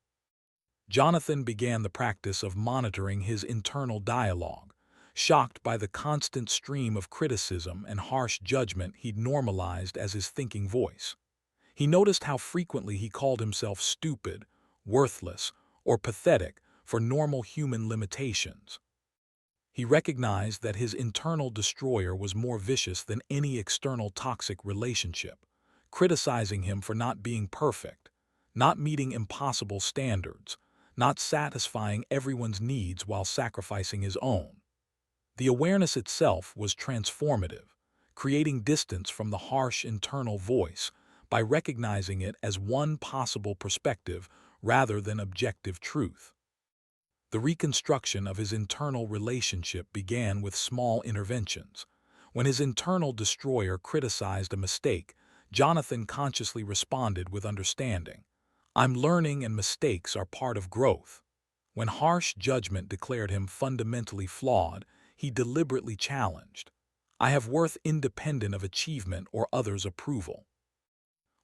Jonathan began the practice of monitoring his internal dialogue, shocked by the constant stream of criticism and harsh judgment he'd normalized as his thinking voice. He noticed how frequently he called himself stupid, worthless, or pathetic for normal human limitations. He recognized that his internal destroyer was more vicious than any external toxic relationship, criticizing him for not being perfect, not meeting impossible standards, not satisfying everyone's needs while sacrificing his own. The awareness itself was transformative, creating distance from the harsh internal voice by recognizing it as one possible perspective rather than objective truth. The reconstruction of his internal relationship began with small interventions. When his internal destroyer criticized a mistake, Jonathan consciously responded with understanding. "I'm learning and mistakes are part of growth." When harsh judgment declared him fundamentally flawed, he deliberately challenged, "I have worth independent of achievement or others' approval."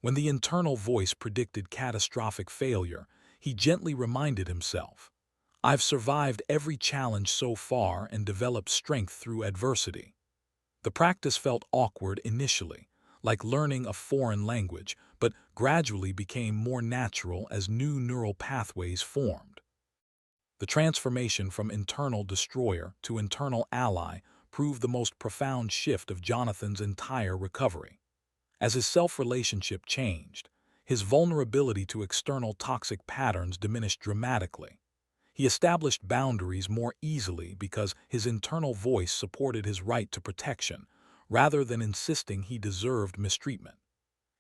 When the internal voice predicted catastrophic failure, he gently reminded himself, "I've survived every challenge so far and developed strength through adversity." The practice felt awkward initially, like learning a foreign language, but gradually became more natural as new neural pathways formed. The transformation from internal destroyer to internal ally proved the most profound shift of Jonathan's entire recovery. As his self-relationship changed, his vulnerability to external toxic patterns diminished dramatically. He established boundaries more easily because his internal voice supported his right to protection, rather than insisting he deserved mistreatment.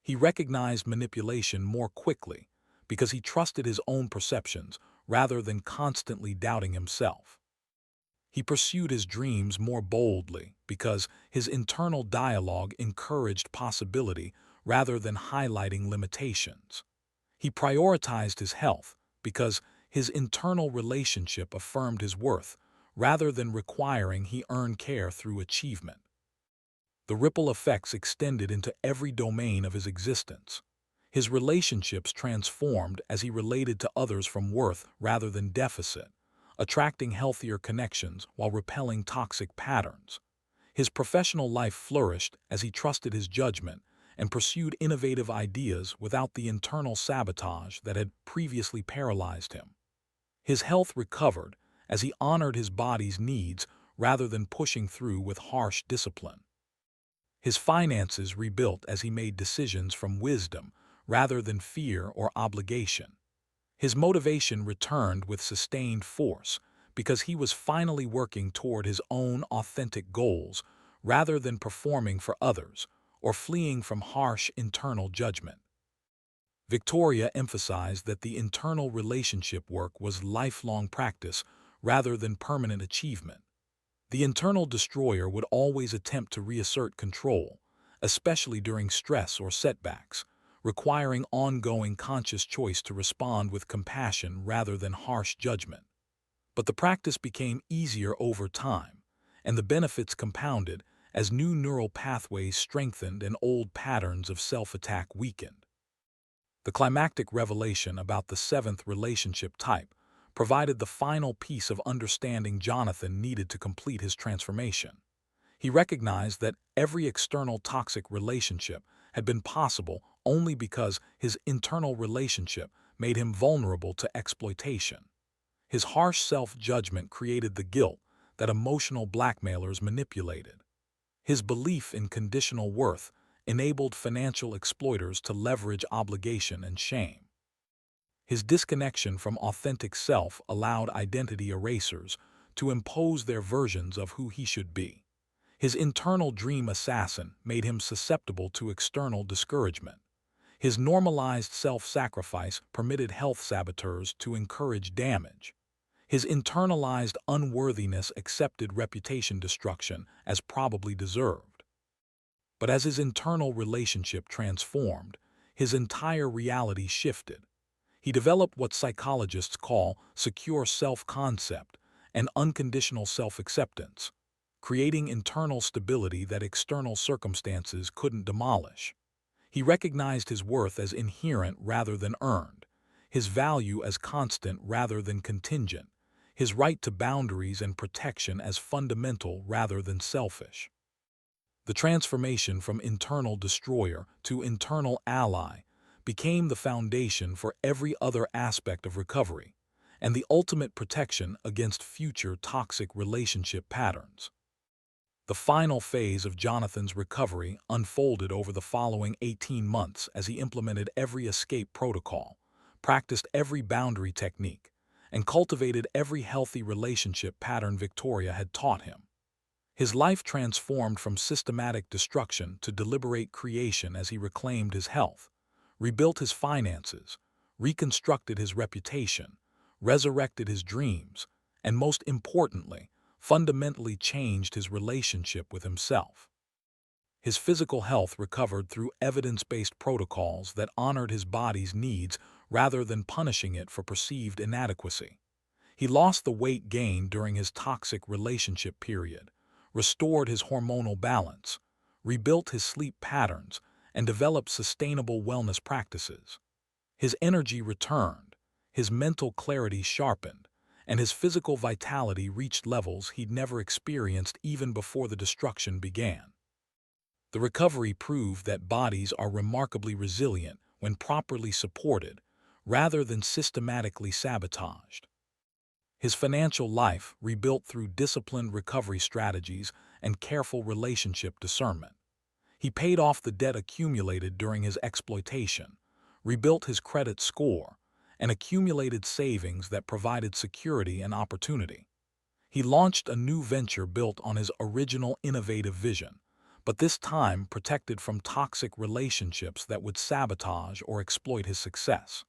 He recognized manipulation more quickly because he trusted his own perceptions rather than constantly doubting himself. He pursued his dreams more boldly because his internal dialogue encouraged possibility rather than highlighting limitations. He prioritized his health because his internal relationship affirmed his worth rather than requiring he earn care through achievement. The ripple effects extended into every domain of his existence. His relationships transformed as he related to others from worth rather than deficit, attracting healthier connections while repelling toxic patterns. His professional life flourished as he trusted his judgment and pursued innovative ideas without the internal sabotage that had previously paralyzed him. His health recovered as he honored his body's needs rather than pushing through with harsh discipline. His finances rebuilt as he made decisions from wisdom rather than fear or obligation. His motivation returned with sustained force because he was finally working toward his own authentic goals rather than performing for others or fleeing from harsh internal judgment. Victoria emphasized that the internal relationship work was lifelong practice rather than permanent achievement. The internal destroyer would always attempt to reassert control, especially during stress or setbacks, requiring ongoing conscious choice to respond with compassion rather than harsh judgment. But the practice became easier over time, and the benefits compounded as new neural pathways strengthened and old patterns of self-attack weakened. The climactic revelation about the seventh relationship type provided the final piece of understanding Jonathan needed to complete his transformation. He recognized that every external toxic relationship had been possible only because his internal relationship made him vulnerable to exploitation. His harsh self-judgment created the guilt that emotional blackmailers manipulated. His belief in conditional worth enabled financial exploiters to leverage obligation and shame. His disconnection from authentic self allowed identity erasers to impose their versions of who he should be. His internal dream assassin made him susceptible to external discouragement. His normalized self-sacrifice permitted health saboteurs to encourage damage. His internalized unworthiness accepted reputation destruction as probably deserved. But as his internal relationship transformed, his entire reality shifted. He developed what psychologists call secure self-concept and unconditional self-acceptance, creating internal stability that external circumstances couldn't demolish. He recognized his worth as inherent rather than earned, his value as constant rather than contingent, his right to boundaries and protection as fundamental rather than selfish. The transformation from internal destroyer to internal ally became the foundation for every other aspect of recovery and the ultimate protection against future toxic relationship patterns. The final phase of Jonathan's recovery unfolded over the following 18 months as he implemented every escape protocol, practiced every boundary technique, and cultivated every healthy relationship pattern Victoria had taught him. His life transformed from systematic destruction to deliberate creation as he reclaimed his health, rebuilt his finances, reconstructed his reputation, resurrected his dreams, and most importantly, fundamentally changed his relationship with himself. His physical health recovered through evidence-based protocols that honored his body's needs rather than punishing it for perceived inadequacy. He lost the weight gained during his toxic relationship period, restored his hormonal balance, rebuilt his sleep patterns, and developed sustainable wellness practices. His energy returned, his mental clarity sharpened, and his physical vitality reached levels he'd never experienced even before the destruction began. The recovery proved that bodies are remarkably resilient when properly supported, rather than systematically sabotaged. His financial life rebuilt through disciplined recovery strategies and careful relationship discernment. He paid off the debt accumulated during his exploitation, rebuilt his credit score, and accumulated savings that provided security and opportunity. He launched a new venture built on his original innovative vision, but this time protected from toxic relationships that would sabotage or exploit his success.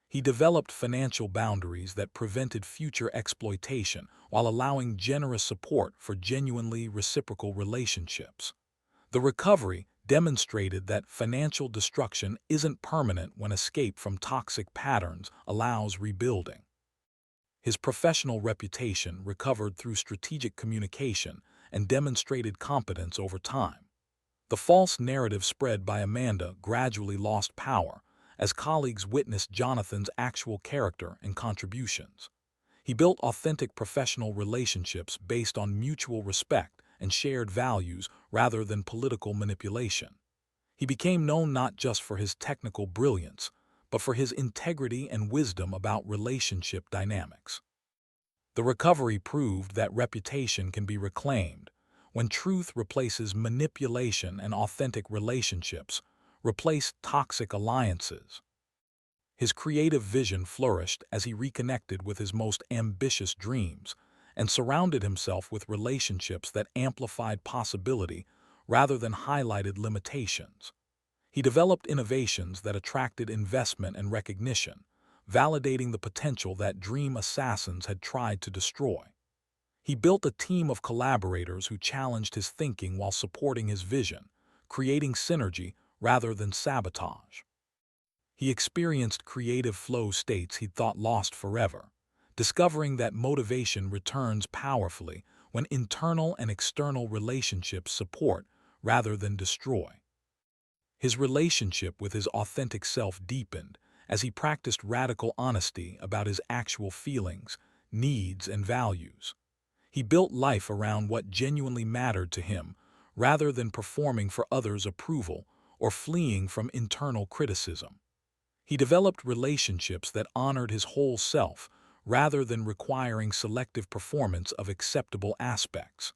He developed financial boundaries that prevented future exploitation while allowing generous support for genuinely reciprocal relationships. The recovery demonstrated that financial destruction isn't permanent when escape from toxic patterns allows rebuilding. His professional reputation recovered through strategic communication and demonstrated competence over time. The false narrative spread by Amanda gradually lost power as colleagues witnessed Jonathan's actual character and contributions. He built authentic professional relationships based on mutual respect and shared values rather than political manipulation. He became known not just for his technical brilliance, but for his integrity and wisdom about relationship dynamics. The recovery proved that reputation can be reclaimed when truth replaces manipulation and authentic relationships replace toxic alliances. His creative vision flourished as he reconnected with his most ambitious dreams and surrounded himself with relationships that amplified possibility rather than highlighted limitations. He developed innovations that attracted investment and recognition, validating the potential that dream assassins had tried to destroy. He built a team of collaborators who challenged his thinking while supporting his vision, creating synergy rather than sabotage. He experienced creative flow states he'd thought lost forever, discovering that motivation returns powerfully when internal and external relationships support rather than destroy. His relationship with his authentic self deepened as he practiced radical honesty about his actual feelings, needs, and values. He built life around what genuinely mattered to him rather than performing for others' approval or fleeing from internal criticism. He developed relationships that honored his whole self rather than requiring selective performance of acceptable aspects.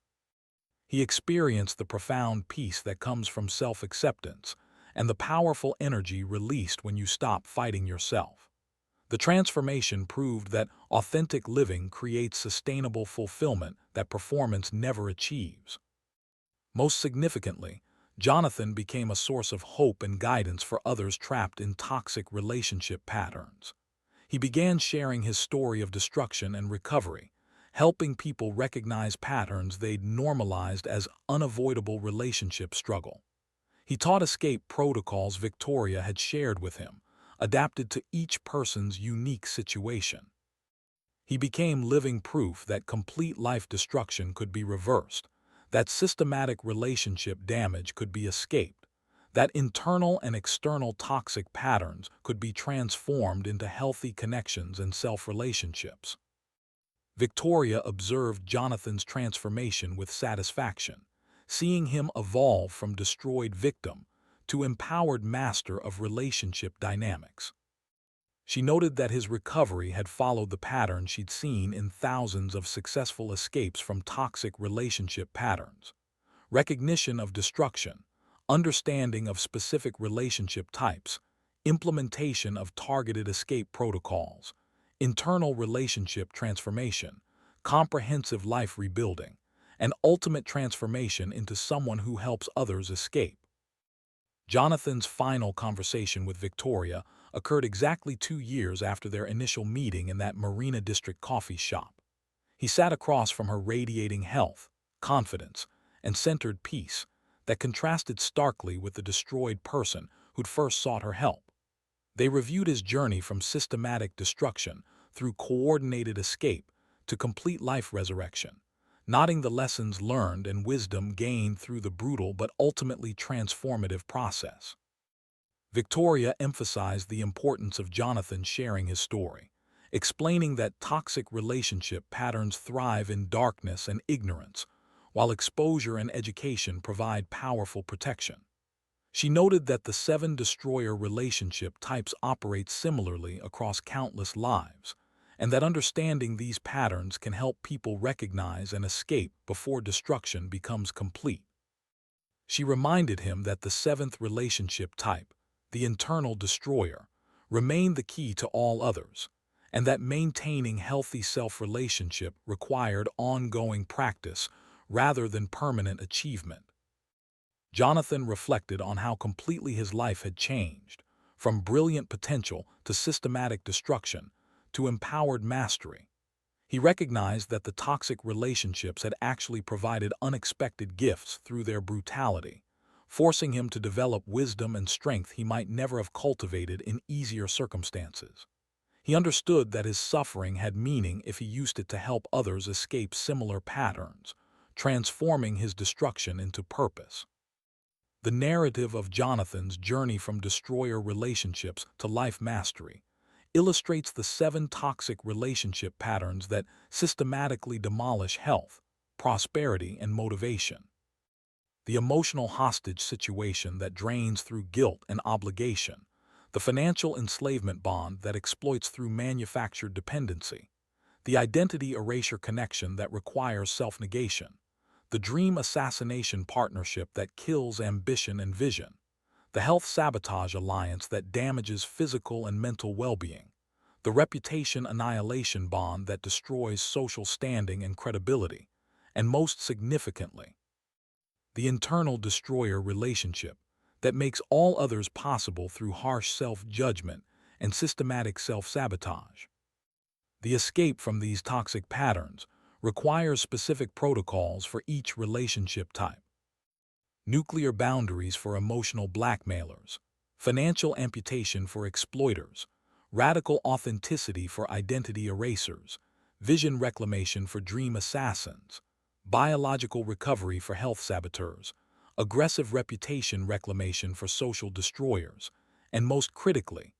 He experienced the profound peace that comes from self-acceptance and the powerful energy released when you stop fighting yourself. The transformation proved that authentic living creates sustainable fulfillment that performance never achieves. Most significantly, Jonathan became a source of hope and guidance for others trapped in toxic relationship patterns. He began sharing his story of destruction and recovery, helping people recognize patterns they'd normalized as unavoidable relationship struggle. He taught escape protocols Victoria had shared with him, adapted to each person's unique situation. He became living proof that complete life destruction could be reversed, that systematic relationship damage could be escaped, that internal and external toxic patterns could be transformed into healthy connections and self-relationships. Victoria observed Jonathan's transformation with satisfaction, seeing him evolve from destroyed victim to empowered master of relationship dynamics. She noted that his recovery had followed the pattern she'd seen in thousands of successful escapes from toxic relationship patterns. Recognition of destruction, understanding of specific relationship types, implementation of targeted escape protocols, internal relationship transformation, comprehensive life rebuilding, and ultimate transformation into someone who helps others escape. Jonathan's final conversation with Victoria occurred exactly 2 years after their initial meeting in that Marina District coffee shop. He sat across from her radiating health, confidence, and centered peace, that contrasted starkly with the destroyed person who'd first sought her help. They reviewed his journey from systematic destruction through coordinated escape to complete life resurrection, noting the lessons learned and wisdom gained through the brutal but ultimately transformative process. Victoria emphasized the importance of Jonathan sharing his story, explaining that toxic relationship patterns thrive in darkness and ignorance, while exposure and education provide powerful protection. She noted that the seven destroyer relationship types operate similarly across countless lives, and that understanding these patterns can help people recognize and escape before destruction becomes complete. She reminded him that the seventh relationship type, the internal destroyer, remained the key to all others, and that maintaining healthy self-relationship required ongoing practice rather than permanent achievement. Jonathan reflected on how completely his life had changed, from brilliant potential to systematic destruction to empowered mastery. He recognized that the toxic relationships had actually provided unexpected gifts through their brutality, forcing him to develop wisdom and strength he might never have cultivated in easier circumstances. He understood that his suffering had meaning if he used it to help others escape similar patterns, transforming his destruction into purpose. The narrative of Jonathan's journey from destroyer relationships to life mastery illustrates the seven toxic relationship patterns that systematically demolish health, prosperity, and motivation. The emotional hostage situation that drains through guilt and obligation, the financial enslavement bond that exploits through manufactured dependency, the identity erasure connection that requires self-negation, the dream assassination partnership that kills ambition and vision, the health sabotage alliance that damages physical and mental well-being, the reputation annihilation bond that destroys social standing and credibility, and most significantly, the internal destroyer relationship that makes all others possible through harsh self-judgment and systematic self-sabotage. The escape from these toxic patterns requires specific protocols for each relationship type. Nuclear boundaries for emotional blackmailers, financial amputation for exploiters, radical authenticity for identity erasers, vision reclamation for dream assassins, biological recovery for health saboteurs, aggressive reputation reclamation for social destroyers, and most critically,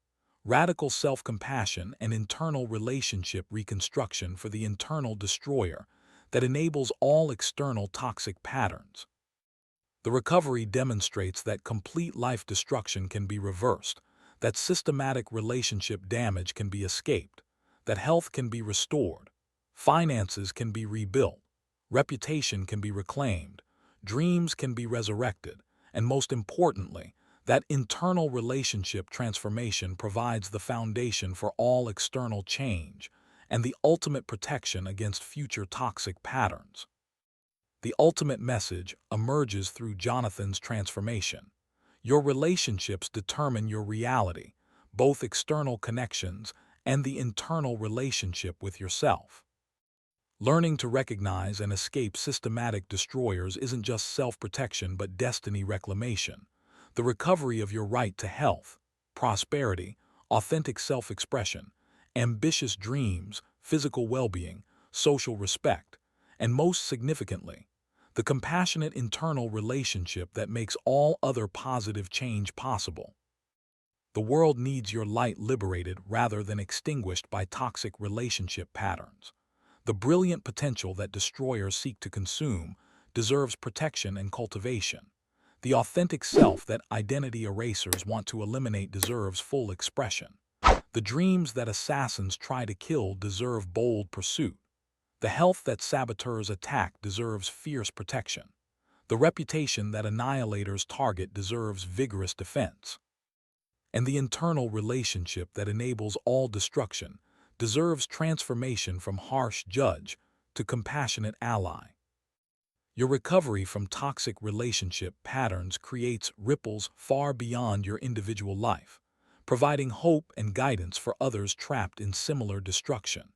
radical self-compassion and internal relationship reconstruction for the internal destroyer that enables all external toxic patterns. The recovery demonstrates that complete life destruction can be reversed, that systematic relationship damage can be escaped, that health can be restored, finances can be rebuilt, reputation can be reclaimed, dreams can be resurrected, and most importantly, that internal relationship transformation provides the foundation for all external change and the ultimate protection against future toxic patterns. The ultimate message emerges through Jonathan's transformation. Your relationships determine your reality, both external connections and the internal relationship with yourself. Learning to recognize and escape systematic destroyers isn't just self-protection but destiny reclamation. The recovery of your right to health, prosperity, authentic self-expression, ambitious dreams, physical well-being, social respect, and most significantly, the compassionate internal relationship that makes all other positive change possible. The world needs your light liberated rather than extinguished by toxic relationship patterns. The brilliant potential that destroyers seek to consume deserves protection and cultivation. The authentic self that identity erasers want to eliminate deserves full expression. The dreams that assassins try to kill deserve bold pursuit. The health that saboteurs attack deserves fierce protection. The reputation that annihilators target deserves vigorous defense. And the internal relationship that enables all destruction deserves transformation from harsh judge to compassionate ally. Your recovery from toxic relationship patterns creates ripples far beyond your individual life, providing hope and guidance for others trapped in similar destruction.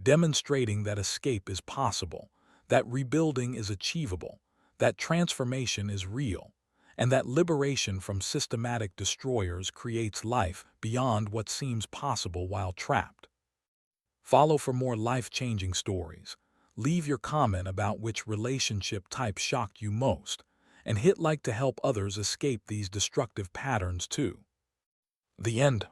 Demonstrating that escape is possible, that rebuilding is achievable, that transformation is real, and that liberation from systematic destroyers creates life beyond what seems possible while trapped. Follow for more life-changing stories. Leave your comment about which relationship type shocked you most, and hit like to help others escape these destructive patterns too. The end.